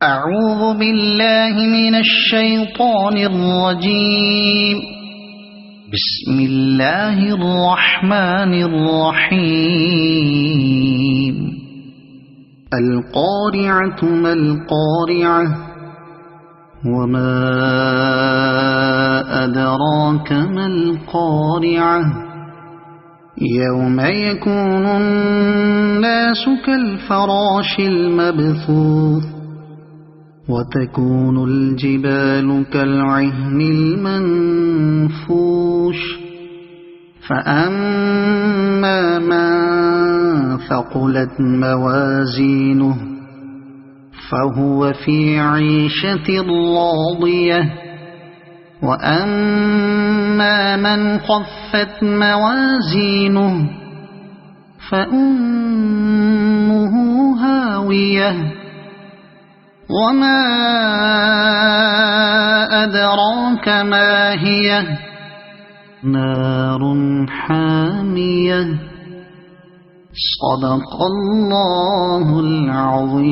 أعوذ بالله من الشيطان الرجيم. بسم الله الرحمن الرحيم. القارعة ما القارعة وما أدراك ما القارعة يوم يكون الناس كالفراش المبثوث وتكون الجبال كالعهن المنفوش فأما من ثقلت موازينه فهو في عيشة راضية وأما من خفت موازينه فأمه هاوية وما أدراك ما هي نار حامية. صدق الله العظيم.